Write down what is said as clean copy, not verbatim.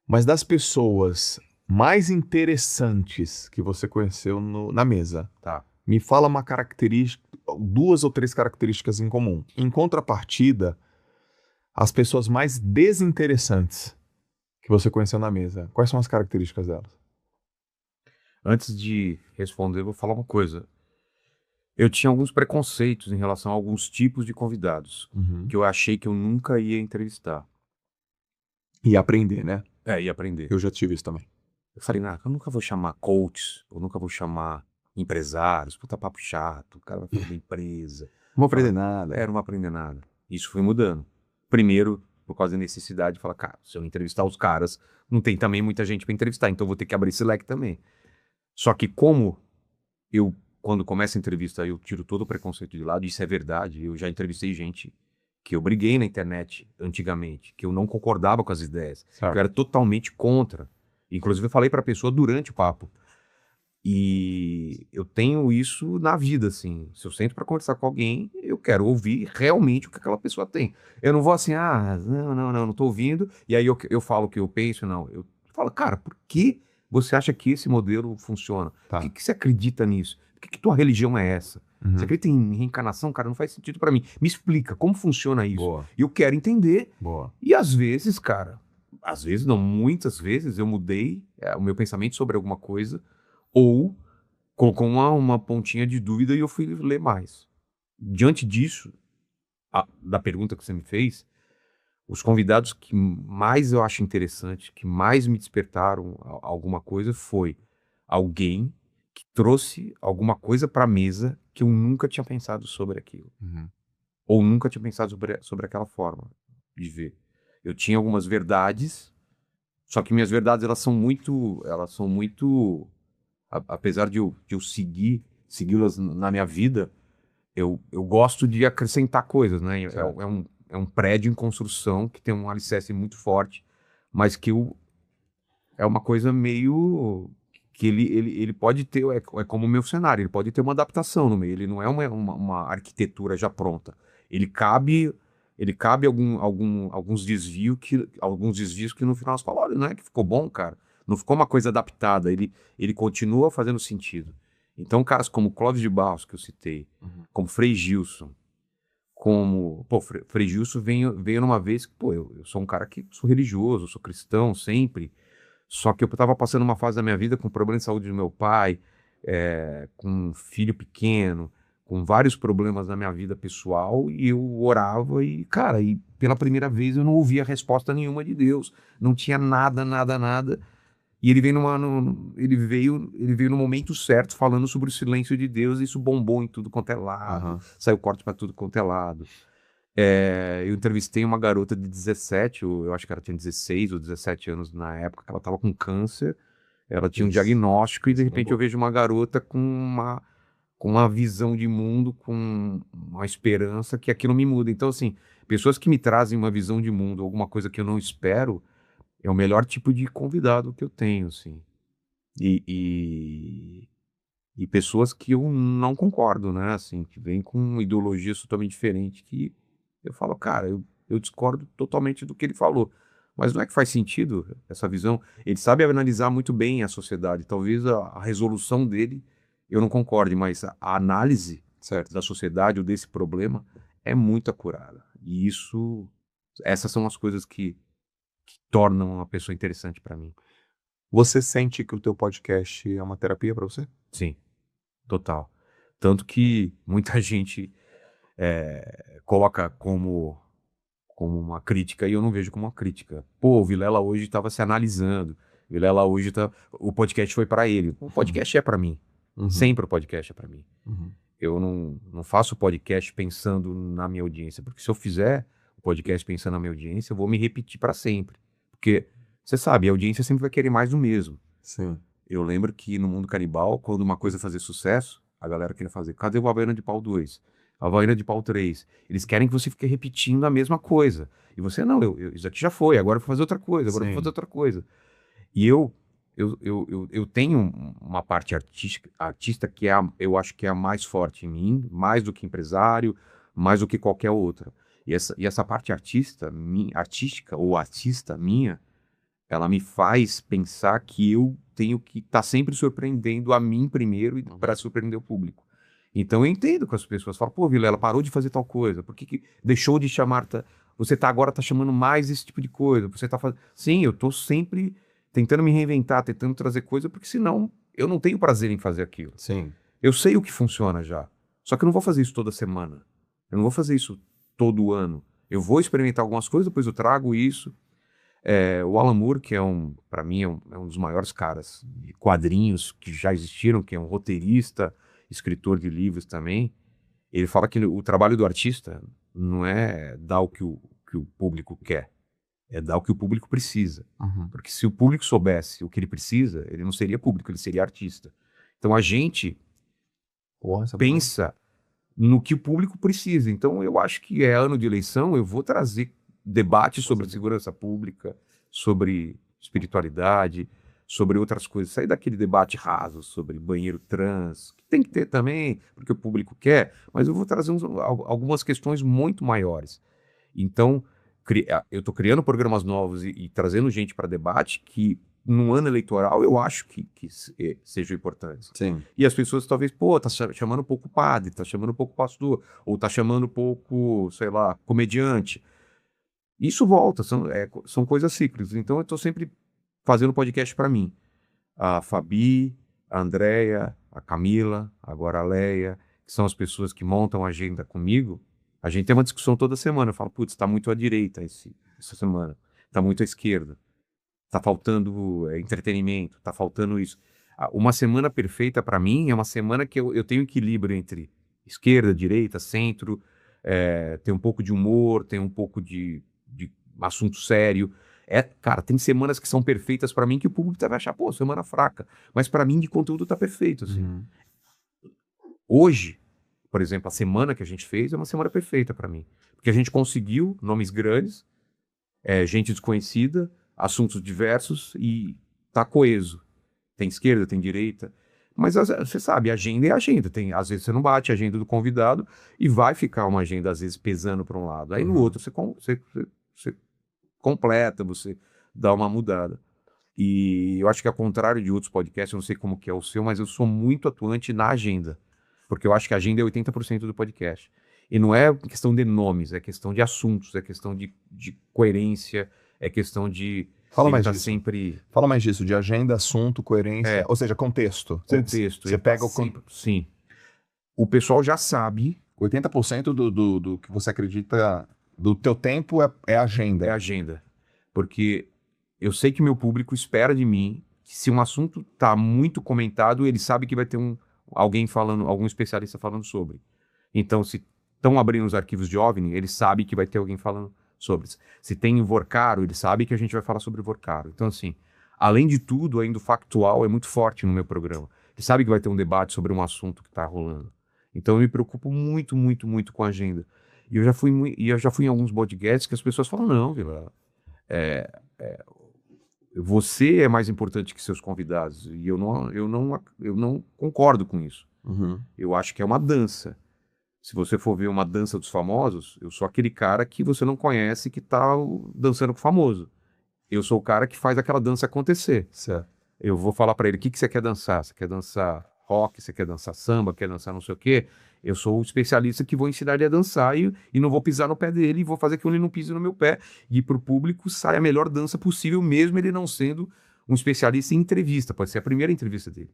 Mas das pessoas mais interessantes que você conheceu na mesa, Tá. me fala uma característica, 2 ou 3 características em comum. Em contrapartida, as pessoas mais desinteressantes que você conheceu na mesa, quais são as características delas? Antes de responder, eu vou falar uma coisa. Eu tinha alguns preconceitos em relação a alguns tipos de convidados que eu achei que eu nunca ia entrevistar. E aprender, né? Ia aprender. Eu já tive isso também. Eu falei, eu nunca vou chamar coaches, eu nunca vou chamar empresários, puta papo chato, o cara vai falar da empresa. Não vou aprender nada. Não vou aprender nada. Isso foi mudando. Primeiro, por causa da necessidade de falar, cara, se eu entrevistar os caras, não tem também muita gente para entrevistar, então eu vou ter que abrir esse leque também. Só que como eu, quando começo a entrevista, eu tiro todo o preconceito de lado, isso é verdade, eu já entrevistei gente que eu briguei na internet antigamente, que eu não concordava com as ideias, que eu era totalmente contra. Inclusive eu falei para a pessoa durante o papo. E eu tenho isso na vida, assim. Se eu sento para conversar com alguém, eu quero ouvir realmente o que aquela pessoa tem. Eu não vou assim, não tô ouvindo, e aí eu falo o que eu penso, não. Eu falo, cara, por que você acha que esse modelo funciona? Tá. Por que você acredita nisso? Por que tua religião é essa? Uhum. Você acredita em reencarnação? Cara, não faz sentido para mim. Me explica, como funciona isso? Boa. E eu quero entender. Boa. E às vezes, cara, às vezes não, muitas vezes eu mudei o meu pensamento sobre alguma coisa, ou colocou uma pontinha de dúvida e eu fui ler mais. Diante disso, da pergunta que você me fez, os convidados que mais eu acho interessante, que mais me despertaram alguma coisa, foi alguém que trouxe alguma coisa para a mesa que eu nunca tinha pensado sobre aquilo. Uhum. Ou nunca tinha pensado sobre aquela forma de ver. Eu tinha algumas verdades, só que minhas verdades elas são muito, apesar de eu segui-las na minha vida, eu gosto de acrescentar coisas, né? É um prédio em construção que tem um alicerce muito forte, mas que é uma coisa meio que ele pode ter, é como o meu cenário, ele pode ter uma adaptação no meio, ele não é uma arquitetura já pronta. Ele cabe alguns desvios que no final você fala, olha, não é que ficou bom, cara. Não ficou uma coisa adaptada, ele continua fazendo sentido. Então, caras como Clóvis de Barros, que eu citei, como Frei Gilson, Frei Gilson veio numa vez que, eu sou um cara que sou religioso, sou cristão sempre, só que eu estava passando uma fase da minha vida com problema de saúde do meu pai, com um filho pequeno, com vários problemas na minha vida pessoal, e eu orava e, cara, e pela primeira vez eu não ouvia resposta nenhuma de Deus. Não tinha nada, nada, nada. E ele veio ele veio no momento certo, falando sobre o silêncio de Deus, e isso bombou em tudo quanto é lado, saiu corte para tudo quanto é lado. Eu entrevistei uma garota de 17, eu acho que ela tinha 16 ou 17 anos na época, que ela estava com câncer, ela tinha um diagnóstico, e de repente eu vejo uma garota com uma visão de mundo, com uma esperança que aquilo me muda. Então, assim, pessoas que me trazem uma visão de mundo, alguma coisa que eu não espero, é o melhor tipo de convidado que eu tenho, assim. E pessoas que eu não concordo, né? Assim, que vêm com ideologias totalmente diferentes, que eu falo, cara, eu discordo totalmente do que ele falou. Mas não é que faz sentido essa visão. Ele sabe analisar muito bem a sociedade. Talvez a resolução dele eu não concorde, mas a análise da sociedade ou desse problema é muito acurada. E essas são as coisas que tornam uma pessoa interessante para mim. Você sente que o teu podcast é uma terapia para você? Sim, total. Tanto que muita gente coloca como uma crítica, e eu não vejo como uma crítica. Pô, o Vilela hoje estava se analisando. Vilela hoje o podcast foi para ele. O podcast é para mim. Sempre o podcast é para mim. Eu não faço podcast pensando na minha audiência, porque se eu fizer o podcast pensando na minha audiência, eu vou me repetir para sempre. Porque, você sabe, a audiência sempre vai querer mais do mesmo. Sim. Eu lembro que no Mundo Canibal, quando uma coisa fazia sucesso, a galera queria fazer, cadê o Havaiana de Pau 2? Havaiana de Pau 3? Eles querem que você fique repetindo a mesma coisa. E você, não, isso aqui já foi, agora eu vou fazer outra coisa, agora eu vou fazer outra coisa. E eu tenho uma parte artista que eu acho que é a mais forte em mim, mais do que empresário, mais do que qualquer outra. E essa parte artística ou artista minha, ela me faz pensar que eu tenho que estar sempre surpreendendo a mim primeiro e para surpreender o público. Então eu entendo que as pessoas falam, pô, Vilela, parou de fazer tal coisa, por que deixou de chamar, você agora tá chamando mais esse tipo de coisa, você tá fazendo... Sim, eu tô sempre tentando me reinventar, tentando trazer coisa, porque senão eu não tenho prazer em fazer aquilo. Sim. Eu sei o que funciona já, só que eu não vou fazer isso toda semana, eu não vou fazer isso todo ano. Eu vou experimentar algumas coisas, depois eu trago isso. O Alan Moore, que para mim, é um dos maiores caras de quadrinhos que já existiram, que é um roteirista, escritor de livros também, ele fala que o trabalho do artista não é dar o que o público quer, é dar o que o público precisa. Uhum. Porque se o público soubesse o que ele precisa, ele não seria público, ele seria artista. Então a gente pensa no que o público precisa. Então eu acho que é ano de eleição, eu vou trazer debate sobre segurança pública, sobre espiritualidade, sobre outras coisas. Sair daquele debate raso sobre banheiro trans, que tem que ter também, porque o público quer, mas eu vou trazer algumas questões muito maiores. Então, eu estou criando programas novos e trazendo gente para debate que, no ano eleitoral, eu acho que sejam importantes. Sim. E as pessoas talvez, pô, tá chamando um pouco padre, tá chamando um pouco pastor, ou tá chamando um pouco, sei lá, comediante. Isso volta, são coisas cíclicas. Então eu estou sempre fazendo podcast para mim. A Fabi, a Andréia, a Camila, agora a Leia, que são as pessoas que montam a agenda comigo. A gente tem uma discussão toda semana. Eu falo, putz, está muito à direita essa semana, está muito à esquerda, está faltando entretenimento, está faltando isso. Uma semana perfeita para mim é uma semana que eu tenho equilíbrio entre esquerda, direita, centro, tem um pouco de humor, tem um pouco de assunto sério. Cara, tem semanas que são perfeitas para mim que o público vai achar, pô, semana fraca. Mas para mim, de conteúdo, tá perfeito, assim. Uhum. Hoje, por exemplo, a semana que a gente fez é uma semana perfeita para mim. Porque a gente conseguiu nomes grandes, gente desconhecida, assuntos diversos e tá coeso. Tem esquerda, tem direita. Mas você sabe, agenda é agenda. Às vezes você não bate a agenda do convidado e vai ficar uma agenda, às vezes, pesando para um lado. Aí no outro você completa, você dá uma mudada. E eu acho que ao contrário de outros podcasts, eu não sei como que é o seu, mas eu sou muito atuante na agenda. Porque eu acho que a agenda é 80% do podcast. E não é questão de nomes, é questão de assuntos, é questão de coerência, é questão de... Fala mais disso. Sempre... Fala mais disso, de agenda, assunto, coerência, ou seja, contexto. Contexto. Você pega Sim. O pessoal já sabe... 80% do que você acredita, do teu tempo é agenda. É agenda. Porque eu sei que meu público espera de mim que se um assunto tá muito comentado, ele sabe que vai ter alguém falando, algum especialista falando sobre. Então, se estão abrindo os arquivos de OVNI, ele sabe que vai ter alguém falando sobre. Se tem Vorcaro, ele sabe que a gente vai falar sobre Vorcaro. Então, assim, além de tudo, ainda o factual é muito forte no meu programa. Ele sabe que vai ter um debate sobre um assunto que está rolando. Então, eu me preocupo muito, muito, muito com a agenda. E eu já fui em alguns podcasts que as pessoas falam, não, Vila, você é mais importante que seus convidados. E eu não concordo com isso. Uhum. Eu acho que é uma dança. Se você for ver uma dança dos famosos, eu sou aquele cara que você não conhece que tá dançando com o famoso. Eu sou o cara que faz aquela dança acontecer. Certo. Eu vou falar para ele, o que você quer dançar? Você quer dançar rock? Você quer dançar samba? Quer dançar não sei o quê? Eu sou o especialista que vou ensinar ele a dançar e não vou pisar no pé dele e vou fazer que ele não pise no meu pé. E pro público sai a melhor dança possível, mesmo ele não sendo um especialista em entrevista. Pode ser a primeira entrevista dele.